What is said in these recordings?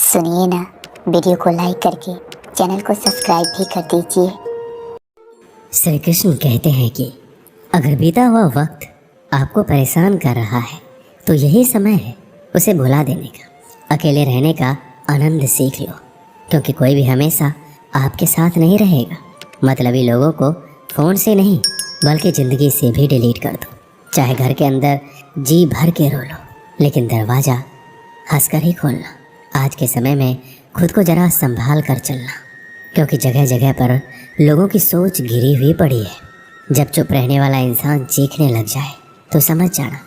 सुनिए ना, वीडियो को लाइक करके चैनल को सब्सक्राइब भी कर दीजिए। श्री कृष्ण कहते हैं कि अगर बीता हुआ वक्त आपको परेशान कर रहा है तो यही समय है उसे भुला देने का। अकेले रहने का आनंद सीख लो, क्योंकि कोई भी हमेशा आपके साथ नहीं रहेगा। मतलबी लोगों को फ़ोन से नहीं बल्कि ज़िंदगी से भी डिलीट कर दो। चाहे घर के अंदर जी भर के रो लो, लेकिन दरवाज़ा हंसकर ही खोलना। आज के समय में खुद को ज़रा संभाल कर चलना, क्योंकि जगह जगह पर लोगों की सोच घिरी हुई पड़ी है। जब चुप रहने वाला इंसान चीखने लग जाए तो समझ जाना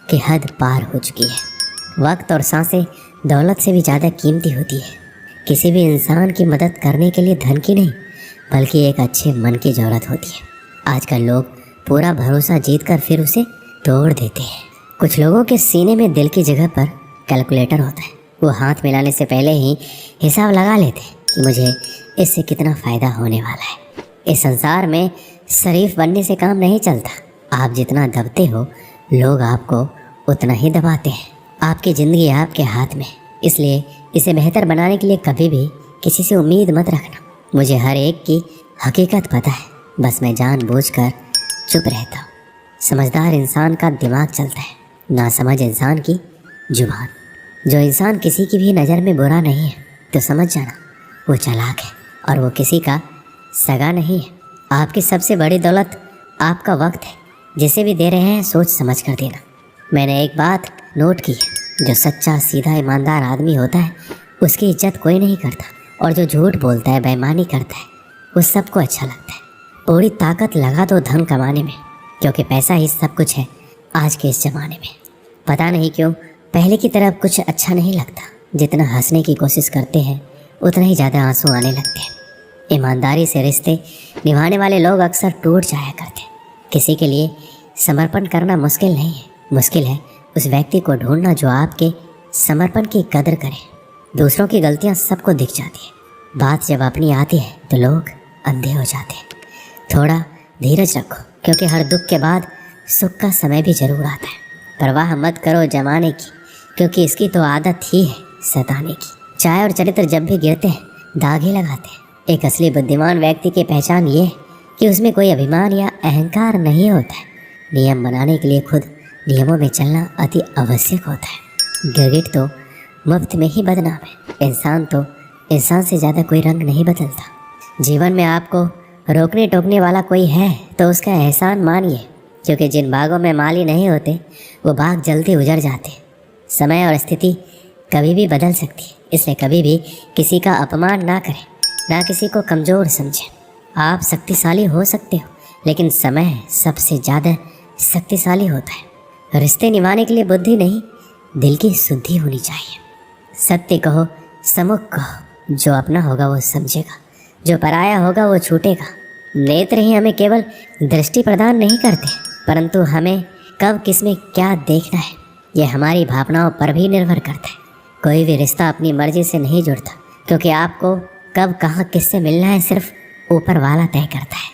कि हद पार हो चुकी है। वक्त और सांसें दौलत से भी ज़्यादा कीमती होती है। किसी भी इंसान की मदद करने के लिए धन की नहीं बल्कि एक अच्छे मन की ज़रूरत होती है। आजकल लोग पूरा भरोसा जीत कर फिर उसे तोड़ देते हैं। कुछ लोगों के सीने में दिल की जगह पर कैलकुलेटर होता है। वो हाथ मिलाने से पहले ही हिसाब लगा लेते हैं कि मुझे इससे कितना फ़ायदा होने वाला है। इस संसार में शरीफ बनने से काम नहीं चलता। आप जितना दबते हो लोग आपको उतना ही दबाते हैं। आपकी ज़िंदगी आपके हाथ में, इसलिए इसे बेहतर बनाने के लिए कभी भी किसी से उम्मीद मत रखना। मुझे हर एक की हकीकत पता है, बस मैं जानबूझकर चुप रहता हूँ। समझदार इंसान का दिमाग चलता है, नासमझ इंसान की जुबान। जो इंसान किसी की भी नज़र में बुरा नहीं है तो समझ जाना वो चालाक है और वो किसी का सगा नहीं है। आपकी सबसे बड़ी दौलत आपका वक्त है। जिसे भी दे रहे हैं सोच समझ कर देना। मैंने एक बात नोट की है, जो सच्चा सीधा ईमानदार आदमी होता है उसकी इज्जत कोई नहीं करता, और जो झूठ बोलता है बेईमानी करता है वो सबको अच्छा लगता है। पूरी ताकत लगा दो धन कमाने में, क्योंकि पैसा ही सब कुछ है आज के इस ज़माने में। पता नहीं क्यों पहले की तरह कुछ अच्छा नहीं लगता। जितना हंसने की कोशिश करते हैं उतना ही ज़्यादा आंसू आने लगते हैं। ईमानदारी से रिश्ते निभाने वाले लोग अक्सर टूट जाया करते हैं। किसी के लिए समर्पण करना मुश्किल नहीं है, मुश्किल है उस व्यक्ति को ढूंढना जो आपके समर्पण की कदर करे। दूसरों की गलतियाँ सबको दिख जाती है, बात जब अपनी आती है तो लोग अंधे हो जाते हैं। थोड़ा धीरज रखो, क्योंकि हर दुख के बाद सुख का समय भी ज़रूर आता है। परवाह मत करो जमाने की, क्योंकि इसकी तो आदत ही है सताने की। चाय और चरित्र जब भी गिरते हैं दाग ही लगाते हैं। एक असली बुद्धिमान व्यक्ति की पहचान ये है कि उसमें कोई अभिमान या अहंकार नहीं होता है। नियम बनाने के लिए खुद नियमों में चलना अति आवश्यक होता है। गिरगिट तो मुफ्त में ही बदनाम है। इंसान से ज़्यादा कोई रंग नहीं बदलता। जीवन में आपको रोकने टोकने वाला कोई है तो उसका एहसान मानिए, क्योंकि जिन बागों में माली नहीं होते वो बाग जल्दी उजड़ जाते हैं। समय और स्थिति कभी भी बदल सकती है, इसलिए कभी भी किसी का अपमान ना करें, ना किसी को कमज़ोर समझें। आप शक्तिशाली हो सकते हो, लेकिन समय सबसे ज़्यादा शक्तिशाली होता है। रिश्ते निभाने के लिए बुद्धि नहीं दिल की शुद्धि होनी चाहिए। सत्य कहो, सम्मुख कहो, जो अपना होगा वो समझेगा, जो पराया होगा वो छूटेगा। नेत्र ही हमें केवल दृष्टि प्रदान नहीं करते, परंतु हमें कब किसमें क्या देखना है यह हमारी भावनाओं पर भी निर्भर करता है। कोई भी रिश्ता अपनी मर्जी से नहीं जुड़ता, क्योंकि आपको कब कहाँ किससे मिलना है सिर्फ ऊपर वाला तय करता है।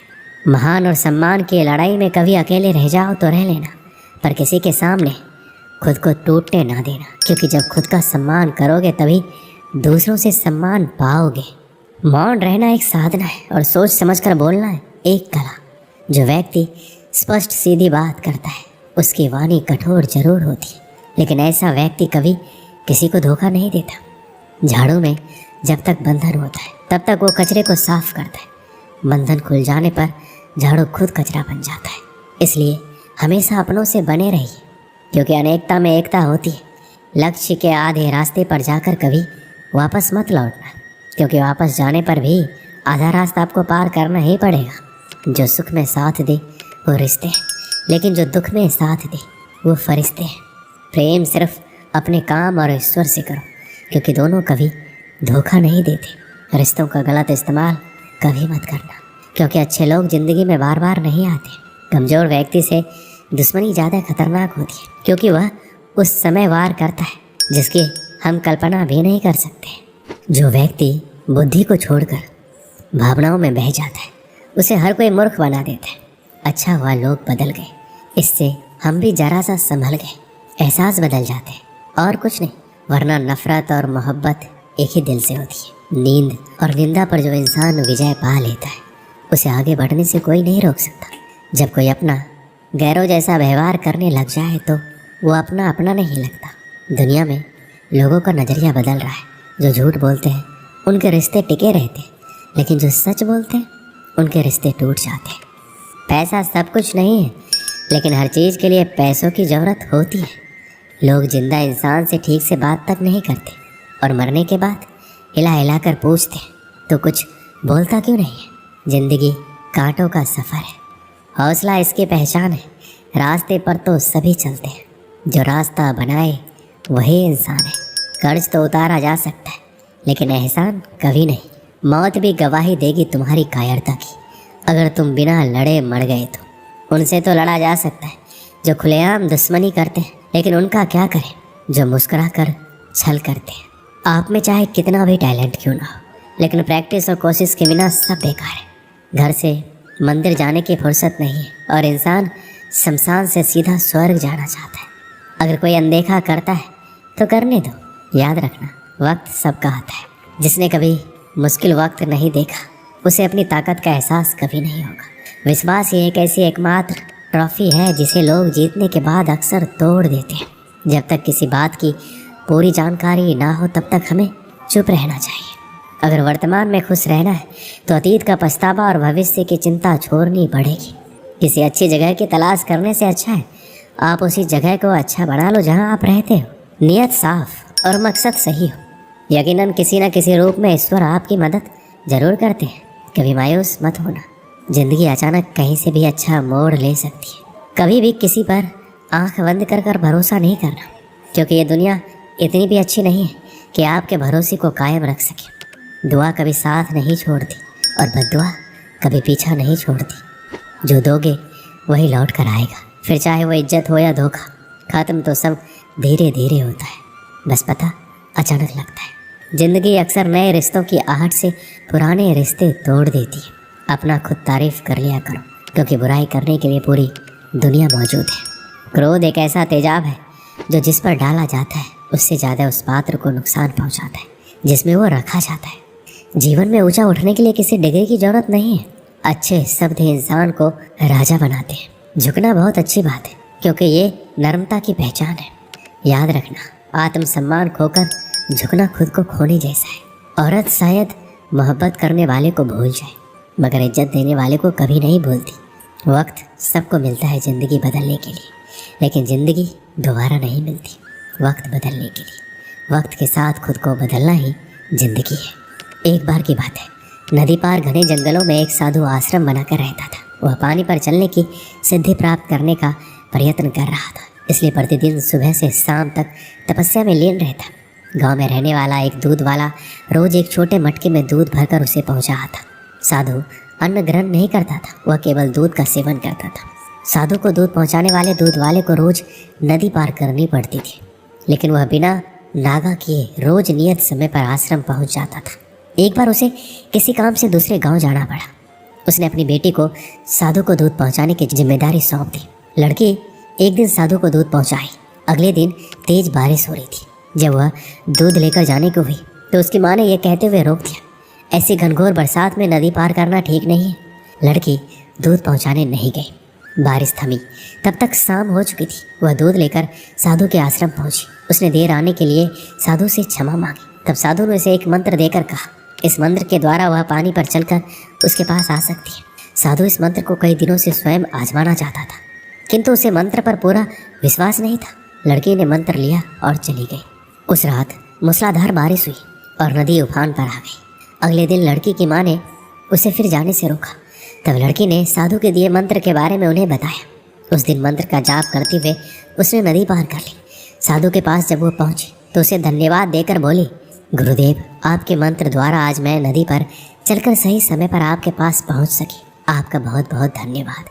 महान और सम्मान की लड़ाई में कभी अकेले रह जाओ तो रह लेना, पर किसी के सामने खुद को टूटने ना देना, क्योंकि जब खुद का सम्मान करोगे तभी दूसरों से सम्मान पाओगे। मौन रहना एक साधना है और सोच समझकर बोलना है एक कला। जो व्यक्ति स्पष्ट सीधी बात करता है उसकी वाणी कठोर जरूर होती है, लेकिन ऐसा व्यक्ति कभी किसी को धोखा नहीं देता। झाड़ू में जब तक बंधन होता है तब तक वो कचरे को साफ करता है। बंधन खुल जाने पर झाड़ू खुद कचरा बन जाता है। इसलिए हमेशा अपनों से बने रहिए, क्योंकि अनेकता में एकता होती है। लक्ष्य के आधे रास्ते पर जाकर कभी वापस मत लौटना, क्योंकि वापस जाने पर भी आधा रास्ता आपको पार करना ही पड़ेगा। जो सुख में साथ दे वो रिश्ते हैं, लेकिन जो दुख में साथ दे वो फरिश्ते हैं। प्रेम सिर्फ अपने काम और ईश्वर से करो, क्योंकि दोनों कभी धोखा नहीं देते। रिश्तों का गलत इस्तेमाल कभी मत करना, क्योंकि अच्छे लोग ज़िंदगी में बार बार नहीं आते। कमज़ोर व्यक्ति से दुश्मनी ज़्यादा खतरनाक होती है, क्योंकि वह उस समय वार करता है जिसकी हम कल्पना भी नहीं कर सकते। जो व्यक्ति बुद्धि को छोड़कर भावनाओं में बह जाता है उसे हर कोई मूर्ख बना देता है। अच्छा हुआ लोग बदल गए, इससे हम भी जरा सा संभल गए। एहसास बदल जाते हैं और कुछ नहीं, वरना नफ़रत और मोहब्बत एक ही दिल से होती है। नींद और निंदा पर जो इंसान विजय पा लेता है उसे आगे बढ़ने से कोई नहीं रोक सकता। जब कोई अपना गैरों जैसा व्यवहार करने लग जाए तो वो अपना अपना नहीं लगता। दुनिया में लोगों का नज़रिया बदल रहा है। जो झूठ बोलते हैं उनके रिश्ते टिके रहते हैं, लेकिन जो सच बोलते हैं उनके रिश्ते टूट जाते हैं। पैसा सब कुछ नहीं है, लेकिन हर चीज़ के लिए पैसों की ज़रूरत होती है। लोग जिंदा इंसान से ठीक से बात तक नहीं करते और मरने के बाद हिला हिला कर पूछते तो कुछ बोलता क्यों नहीं है। जिंदगी कांटों का सफ़र है, हौसला इसकी पहचान है। रास्ते पर तो सभी चलते हैं, जो रास्ता बनाए वही इंसान है। कर्ज तो उतारा जा सकता है, लेकिन एहसान कभी नहीं। मौत भी गवाही देगी तुम्हारी कायरता की। अगर तुम बिना लड़े मर गए तो उनसे तो लड़ा जा सकता है जो खुलेआम दुश्मनी करते हैं, लेकिन उनका क्या करें जो मुस्कुरा कर छल करते हैं। आप में चाहे कितना भी टैलेंट क्यों ना हो, लेकिन प्रैक्टिस और कोशिश के बिना सब बेकार है। घर से मंदिर जाने की फुर्सत नहीं है और इंसान शमशान से सीधा स्वर्ग जाना चाहता है। अगर कोई अनदेखा करता है तो करने दो। याद रखना, वक्त सबका आता है। जिसने कभी मुश्किल वक्त नहीं देखा उसे अपनी ताकत का एहसास कभी नहीं होगा। विश्वास ही एक ऐसी एकमात्र ट्रॉफी है जिसे लोग जीतने के बाद अक्सर तोड़ देते हैं। जब तक किसी बात की पूरी जानकारी ना हो तब तक हमें चुप रहना चाहिए। अगर वर्तमान में खुश रहना है तो अतीत का पछतावा और भविष्य की चिंता छोड़नी पड़ेगी। किसी अच्छी जगह की तलाश करने से अच्छा है आप उसी जगह को अच्छा बना लो जहां आप रहते हो। नियत साफ और मकसद सही हो, यकीनन किसी न किसी रूप में ईश्वर आपकी मदद जरूर करते हैं। कभी मायूस मत होना, जिंदगी अचानक कहीं से भी अच्छा मोड़ ले सकती है। कभी भी किसी पर आंख बंद कर कर भरोसा नहीं करना, क्योंकि ये दुनिया इतनी भी अच्छी नहीं है कि आपके भरोसे को कायम रख सके। दुआ कभी साथ नहीं छोड़ती और बद्दुआ कभी पीछा नहीं छोड़ती। जो दोगे वही लौट कर आएगा, फिर चाहे वो इज्जत हो या धोखा। ख़त्म तो सब धीरे धीरे होता है, बस पता अचानक लगता है। ज़िंदगी अक्सर नए रिश्तों की आहट से पुराने रिश्ते तोड़ देती है। अपना खुद तारीफ़ कर लिया करो, क्योंकि बुराई करने के लिए पूरी दुनिया मौजूद है। क्रोध एक ऐसा तेजाब है जो जिस पर डाला जाता है उससे ज़्यादा उस पात्र को नुकसान पहुंचाता है जिसमें वो रखा जाता है। जीवन में ऊंचा उठने के लिए किसी डिग्री की ज़रूरत नहीं है। अच्छे शब्द इंसान को राजा बनाते हैं। झुकना बहुत अच्छी बात है, क्योंकि ये नम्रता की पहचान है। याद रखना, आत्मसम्मान खोकर झुकना खुद को खोने जैसा है। औरत शायद मोहब्बत करने वाले को भूल जाए, मगर इज्जत देने वाले को कभी नहीं भूलती। वक्त सबको मिलता है ज़िंदगी बदलने के लिए, लेकिन ज़िंदगी दोबारा नहीं मिलती वक्त बदलने के लिए। वक्त के साथ खुद को बदलना ही ज़िंदगी है। एक बार की बात है, नदी पार घने जंगलों में एक साधु आश्रम बनाकर रहता था। वह पानी पर चलने की सिद्धि प्राप्त करने का प्रयत्न कर रहा था, इसलिए प्रतिदिन सुबह से शाम तक तपस्या में लीन रहता। गांव में रहने वाला एक दूध वाला रोज एक छोटे मटके में दूध भरकर उसे पहुंचाता। साधु अन्न ग्रहण नहीं करता था, वह केवल दूध का सेवन करता था। साधु को दूध पहुंचाने वाले दूध वाले को रोज नदी पार करनी पड़ती थी, लेकिन वह बिना नागा किए रोज नियत समय पर आश्रम पहुंच जाता था। एक बार उसे किसी काम से दूसरे गांव जाना पड़ा। उसने अपनी बेटी को साधु को दूध पहुंचाने की जिम्मेदारी सौंप दी। लड़की एक दिन साधु को दूध पहुंचाई। अगले दिन तेज बारिश हो रही थी। जब वह दूध लेकर जाने को हुई तो उसकी माँ ने यह कहते हुए रोक दिया, ऐसी घनघोर बरसात में नदी पार करना ठीक नहीं है। लड़की दूध पहुंचाने नहीं गई। बारिश थमी, तब तक शाम हो चुकी थी। वह दूध लेकर साधु के आश्रम पहुंची। उसने देर आने के लिए साधु से क्षमा मांगी। तब साधु ने उसे एक मंत्र देकर कहा, इस मंत्र के द्वारा वह पानी पर चलकर उसके पास आ सकती है। साधु इस मंत्र को कई दिनों से स्वयं आजमाना चाहता था, किंतु उसे मंत्र पर पूरा विश्वास नहीं था। लड़की ने मंत्र लिया और चली गई। उस रात मूसलाधार बारिश हुई और नदी उफान पर आ गई। अगले दिन लड़की की माँ ने उसे फिर जाने से रोका। तब लड़की ने साधु के दिए मंत्र के बारे में उन्हें बताया। उस दिन मंत्र का जाप करते हुए उसने नदी पार कर ली। साधु के पास जब वो पहुंची तो उसे धन्यवाद देकर बोली, गुरुदेव, आपके मंत्र द्वारा आज मैं नदी पर चलकर सही समय पर आपके पास पहुंच सकी। आपका बहुत बहुत धन्यवाद।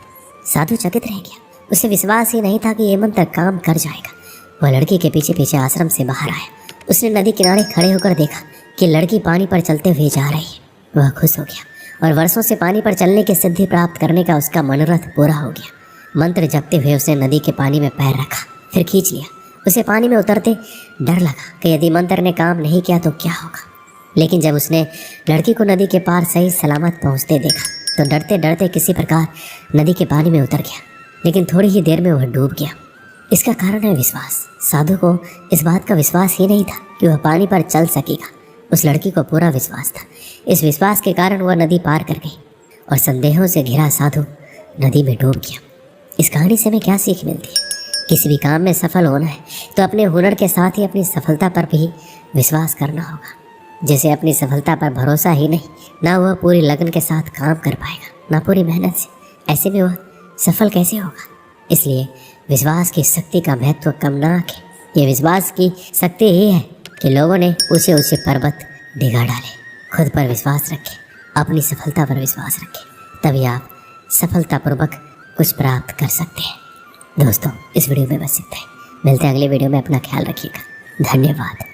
साधु चकित रह गया। उसे विश्वास ही नहीं था कि ये मंत्र काम कर जाएगा। वह लड़की के पीछे पीछे आश्रम से बाहर आया। उसने नदी किनारे खड़े होकर देखा कि लड़की पानी पर चलते हुए जा रही है। वह खुश हो गया और वर्षों से पानी पर चलने की सिद्धि प्राप्त करने का उसका मनोरथ पूरा हो गया। मंत्र जपते हुए उसने नदी के पानी में पैर रखा, फिर खींच लिया। उसे पानी में उतरते डर लगा कि यदि मंत्र ने काम नहीं किया तो क्या होगा। लेकिन जब उसने लड़की को नदी के पार सही सलामत पहुंचते देखा तो डरते डरते किसी प्रकार नदी के पानी में उतर गया, लेकिन थोड़ी ही देर में वह डूब गया। इसका कारण है विश्वास। साधु को इस बात का विश्वास ही नहीं था कि वह पानी पर चल सकेगा। उस लड़की को पूरा विश्वास था। इस विश्वास के कारण वह नदी पार कर गई और संदेहों से घिरा साधु नदी में डूब गया। इस कहानी से हमें क्या सीख मिलती है? किसी भी काम में सफल होना है तो अपने हुनर के साथ ही अपनी सफलता पर भी विश्वास करना होगा। जैसे अपनी सफलता पर भरोसा ही नहीं, ना वह पूरी लगन के साथ काम कर पाएगा, ना पूरी मेहनत से, ऐसे में वह सफल कैसे होगा? इसलिए विश्वास की शक्ति का महत्व कम ना रखें। ये विश्वास की शक्ति ही है कि लोगों ने ऊंचे ऊंचे पर्वत डिगा डाले। खुद पर विश्वास रखें, अपनी सफलता पर विश्वास रखें, तभी आप सफलतापूर्वक कुछ प्राप्त कर सकते हैं। दोस्तों, इस वीडियो में बस इतना ही। मिलते हैं अगले वीडियो में। अपना ख्याल रखिएगा। धन्यवाद।